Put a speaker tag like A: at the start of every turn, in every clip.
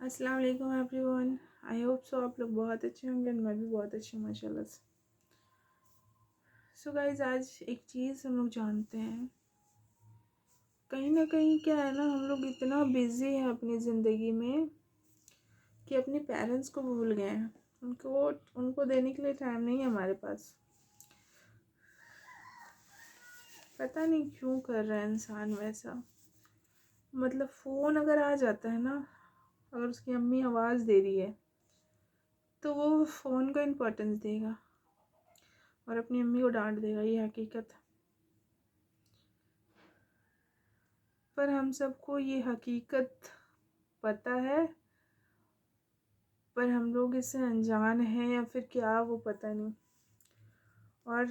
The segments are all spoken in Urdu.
A: السلام علیکم every one. I hope so آپ لوگ بہت اچھے ہوں گے. میں بھی بہت اچھی ہوں ماشاء اللہ سے. سو گائز آج ایک چیز ہم لوگ جانتے ہیں, کہیں نہ کہیں کیا ہے نا, ہم لوگ اتنا بزی ہیں اپنی زندگی میں کہ اپنے پیرنٹس کو بھول گئے ہیں. ان کو دینے کے لیے ٹائم نہیں ہے ہمارے پاس. پتہ نہیں کیوں کر رہا ہے انسان ویسا. مطلب فون اگر آ جاتا ہے نا, اگر اس کی امی آواز دے رہی ہے تو وہ فون کو امپورٹنس دے گا اور اپنی امی کو ڈانٹ دے گا. یہ حقیقت. پر ہم سب کو یہ حقیقت پتہ ہے, پر ہم لوگ اس سے انجان ہیں یا پھر کیا, وہ پتہ نہیں. اور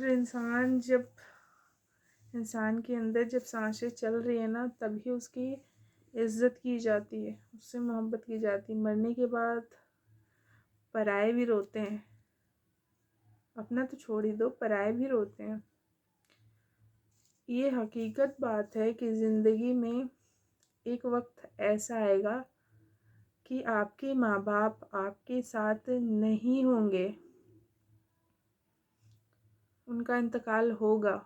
A: انسان کے اندر جب سانسیں چل رہی ہے نا, تبھی اس کی عزت کی جاتی ہے, اس سے محبت کی جاتی ہے. مرنے کے بعد پرائے بھی روتے ہیں, اپنا تو چھوڑ ہی دو, پرائے بھی روتے ہیں. یہ حقیقت بات ہے کہ زندگی میں ایک وقت ایسا آئے گا کہ آپ کے ماں باپ آپ کے ساتھ نہیں ہوں گے, ان کا انتقال ہوگا.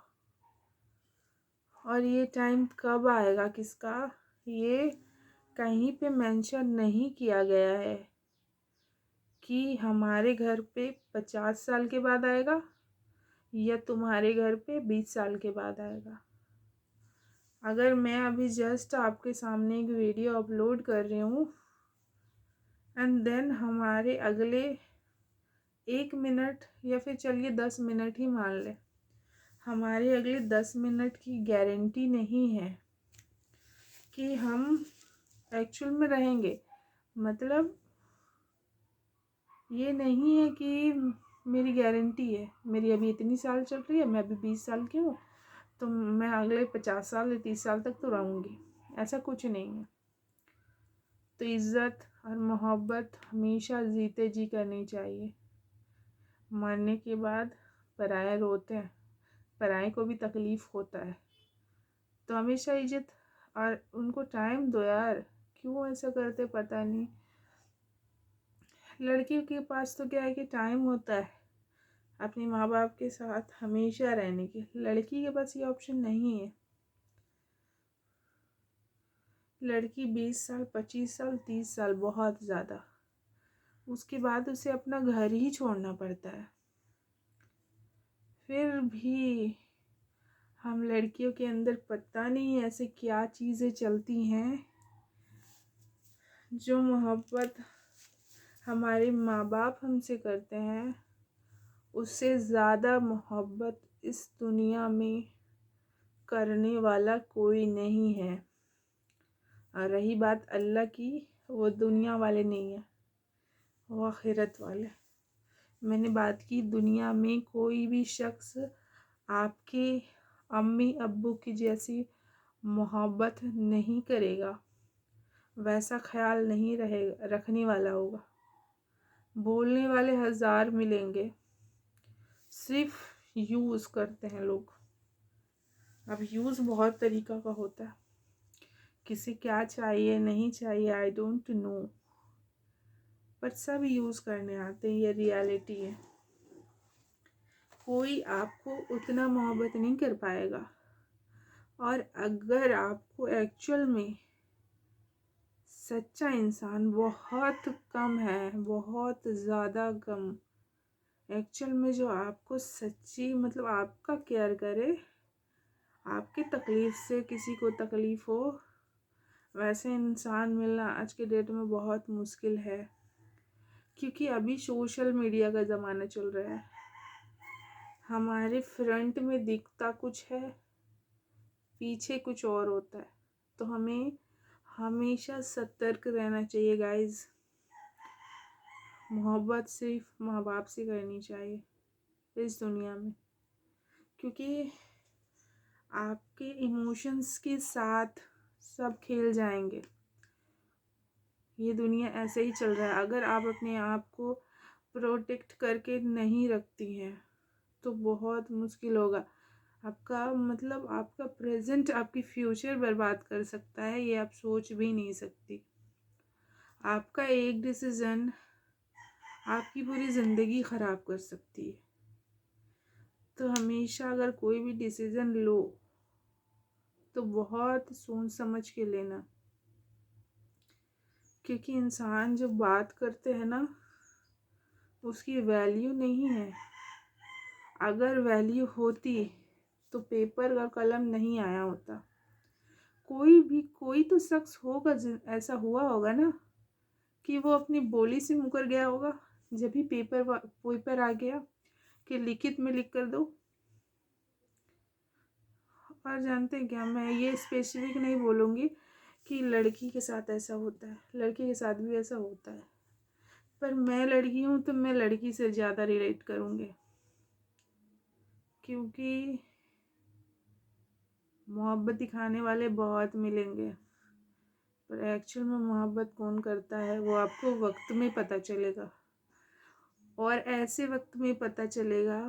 A: اور یہ ٹائم کب آئے گا, کس کا, یہ کہیں پہ مینشن نہیں کیا گیا ہے کہ ہمارے گھر پہ 50 سال کے بعد آئے گا یا تمہارے گھر پہ 20 سال کے بعد آئے گا. اگر میں ابھی جسٹ آپ کے سامنے ایک ویڈیو اپلوڈ کر رہی ہوں اینڈ دین ہمارے اگلے 1 منٹ یا پھر چلیے 10 منٹ ہی مان لیں, ہمارے اگلے 10 منٹ کی گارنٹی نہیں ہے کہ ہم ایکچول میں رہیں گے. مطلب یہ نہیں ہے کہ میری گارنٹی ہے, میری ابھی اتنی سال چل رہی ہے, میں ابھی 20 سال کی ہوں, تو میں اگلے 50 سال یا 30 سال تک تو رہوں گی. ایسا کچھ نہیں ہے. تو عزت اور محبت ہمیشہ جیتے جی کرنی چاہیے. مرنے کے بعد پرائے روتے ہیں, پرائے کو بھی تکلیف ہوتا ہے, تو ہمیشہ عزت اور ان کو ٹائم دو یار. کیوں ایسا کرتے پتہ نہیں. لڑکیوں کے پاس تو کیا ہے کہ ٹائم ہوتا ہے اپنے ماں باپ کے ساتھ ہمیشہ رہنے کی. لڑکی کے پاس یہ آپشن نہیں ہے. لڑکی 20 سال 25 سال 30 سال بہت زیادہ, اس کے بعد اسے اپنا گھر ہی چھوڑنا پڑتا ہے. پھر بھی ہم لڑکیوں کے اندر پتہ نہیں ایسے کیا چیزیں چلتی ہیں, جو محبت ہمارے ماں باپ ہم سے کرتے ہیں اس سے زیادہ محبت اس دنیا میں کرنے والا کوئی نہیں ہے. اور رہی بات اللہ کی, وہ دنیا والے نہیں ہیں, وہ آخرت والے. میں نے بات کی دنیا میں کوئی بھی شخص آپ کے امی ابو کی جیسی محبت نہیں کرے گا, ویسا خیال نہیں رکھنے والا ہوگا. بولنے والے 1000 ملیں گے, صرف یوز کرتے ہیں لوگ. اب یوز بہت طریقہ کا ہوتا ہے, کسی کیا چاہیے نہیں چاہیے I don't know, per sub use کرنے آتے ہیں. یہ ریالٹی ہے. کوئی آپ کو اتنا محبت نہیں کر پائے گا, اور اگر آپ کو ایکچول میں سچا انسان بہت کم ہے, بہت زیادہ کم. ایکچول میں جو آپ کو سچی مطلب آپ کا کیئر کرے, آپ کی تکلیف سے کسی کو تکلیف ہو, ویسے انسان ملنا آج کے ڈیٹ میں بہت مشکل ہے. کیونکہ ابھی سوشل میڈیا کا زمانہ چل رہا ہے. ہمارے فرنٹ میں دکھتا کچھ ہے, پیچھے کچھ اور ہوتا ہے. تو ہمیں ہمیشہ سترک رہنا چاہیے گائز. محبت صرف ماں باپ سے کرنی چاہیے اس دنیا میں, کیونکہ آپ کے ایموشنز کے ساتھ سب کھیل جائیں گے. یہ دنیا ایسے ہی چل رہا ہے. اگر آپ اپنے آپ کو پروٹیکٹ کر کے نہیں رکھتی ہیں تو بہت مشکل ہوگا. آپ کا مطلب آپ کا پریزنٹ آپ کی فیوچر برباد کر سکتا ہے, یہ آپ سوچ بھی نہیں سکتی. آپ کا ایک ڈیسیزن آپ کی پوری زندگی خراب کر سکتی ہے. تو ہمیشہ اگر کوئی بھی ڈیسیزن لو تو بہت سوچ سمجھ کے لینا، کیونکہ انسان جو بات کرتے ہیں نا اس کی ویلیو نہیں ہے. اگر ویلیو ہوتی تو پیپر کا قلم نہیں آیا ہوتا. کوئی تو شخص ہوگا ایسا ہوا ہوگا نا کہ وہ اپنی بولی سے مکر گیا ہوگا جب ہی پیپر آ گیا کہ لکھت میں لکھ کر دو. اور جانتے ہیں کیا، میں یہ اسپیسیفک نہیں بولوں گی کہ لڑکی کے ساتھ ایسا ہوتا ہے، لڑکی کے ساتھ بھی ایسا ہوتا ہے، پر میں لڑکی ہوں تو میں لڑکی سے زیادہ ریلیٹ کروں گی، کیونکہ محبت دکھانے والے بہت ملیں گے، پر ایکچوئل میں محبت کون کرتا ہے وہ آپ کو وقت میں پتہ چلے گا. اور ایسے وقت میں پتہ چلے گا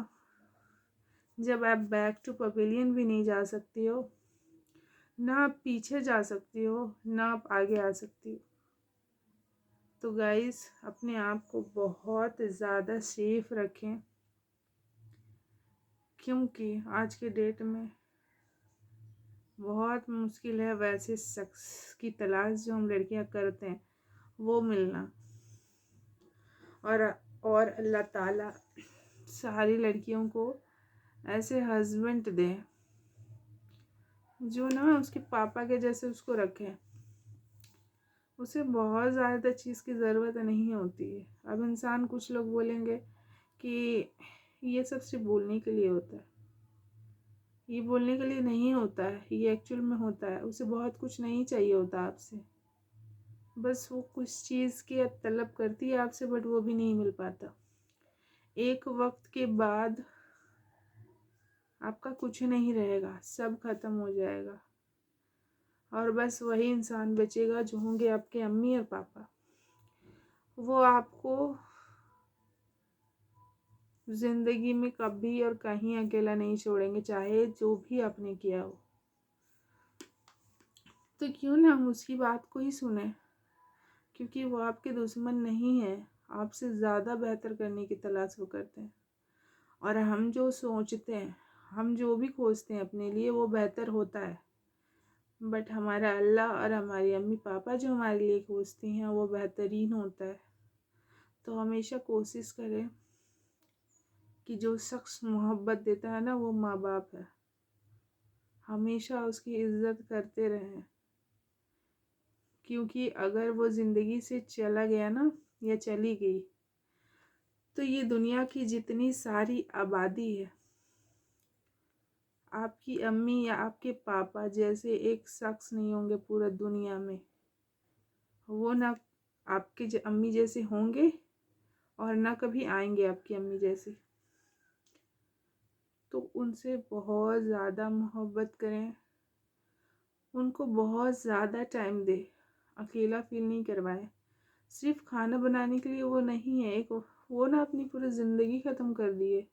A: جب آپ بیک ٹو پویلین بھی نہیں جا سکتی ہو، نہ آپ پیچھے جا سکتی ہو، نہ آپ آگے آ سکتی ہو. تو گائز اپنے آپ کو بہت زیادہ سیف رکھیں، کیونکہ آج کے ڈیٹ میں بہت مشکل ہے ویسے شخص کی تلاش جو ہم لڑکیاں کرتے ہیں وہ ملنا. اور اللہ تعالیٰ ساری لڑکیوں کو ایسے ہسبینڈ دے جو نا اس کے پاپا کے جیسے اس کو رکھے. اسے بہت زیادہ چیز کی ضرورت نہیں ہوتی ہے. اب انسان کچھ لوگ بولیں گے کہ یہ سب صرف بولنے کے لیے ہوتا ہے. یہ بولنے کے لیے نہیں ہوتا ہے، یہ ایکچوئل میں ہوتا ہے. اسے بہت کچھ نہیں چاہیے ہوتا آپ سے، بس وہ کچھ چیز کی طلب کرتی ہے آپ سے، بٹ وہ بھی نہیں مل پاتا. ایک وقت کے بعد آپ کا کچھ نہیں رہے گا، سب ختم ہو جائے گا، اور بس وہی انسان بچے گا جو ہوں گے آپ کے امی اور پاپا. وہ آپ کو زندگی میں کبھی اور کہیں اکیلا نہیں چھوڑیں گے، چاہے جو بھی آپ نے کیا ہو. تو کیوں نہ ہم اس کی بات کو ہی سنیں، کیونکہ وہ آپ کے دشمن نہیں ہیں، آپ سے زیادہ بہتر کرنے کی تلاش وہ کرتے ہیں. اور ہم جو سوچتے ہیں، ہم جو بھی کھوجتے ہیں اپنے لیے وہ بہتر ہوتا ہے، بٹ ہمارا اللہ اور ہماری امی پاپا جو ہمارے لیے کھوجتی ہیں وہ بہترین ہوتا ہے. تو ہمیشہ کوشش کریں کہ جو شخص محبت دیتا ہے نا وہ ماں باپ ہے، ہمیشہ اس کی عزت کرتے رہیں، کیونکہ اگر وہ زندگی سے چلا گیا نا یا چلی گئی تو یہ دنیا کی جتنی ساری آبادی ہے، آپ کی امی یا آپ کے پاپا جیسے ایک شخص نہیں ہوں گے پورا دنیا میں. وہ نہ آپ کے امی جیسے ہوں گے اور نہ کبھی آئیں گے آپ کی امی جیسے. تو ان سے بہت زیادہ محبت کریں، ان کو بہت زیادہ ٹائم دے، اکیلا فیل نہیں کروائے. صرف کھانا بنانے کے لیے وہ نہیں ہے، وہ نہ اپنی پوری زندگی ختم کر دی ہے،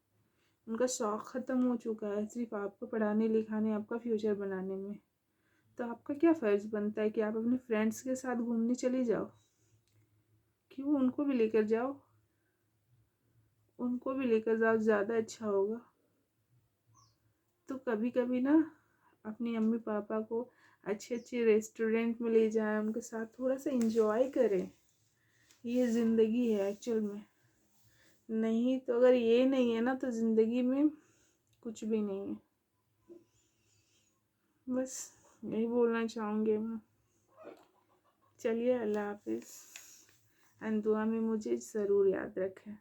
A: ان کا شوق ختم ہو چکا ہے صرف آپ کو پڑھانے لکھانے، آپ کا فیوچر بنانے میں. تو آپ کا کیا فرض بنتا ہے کہ آپ اپنے فرینڈس کے ساتھ گھومنے چلے جاؤ. کیوں، ان کو بھی لے کر جاؤ، ان کو بھی لے کر جاؤ، زیادہ اچھا ہوگا. تو کبھی کبھی نا اپنی امی پاپا کو اچھے اچھے ریسٹورینٹ میں لے جائیں، ان کے ساتھ تھوڑا سا انجوائے کریں. یہ زندگی ہے ایکچوئل میں. نہیں تو اگر یہ نہیں ہے نا تو زندگی میں کچھ بھی نہیں ہے. بس یہی بولنا چاہوں گی میں. چلیے اللہ حافظ، دعا میں مجھے ضرور یاد رکھیں.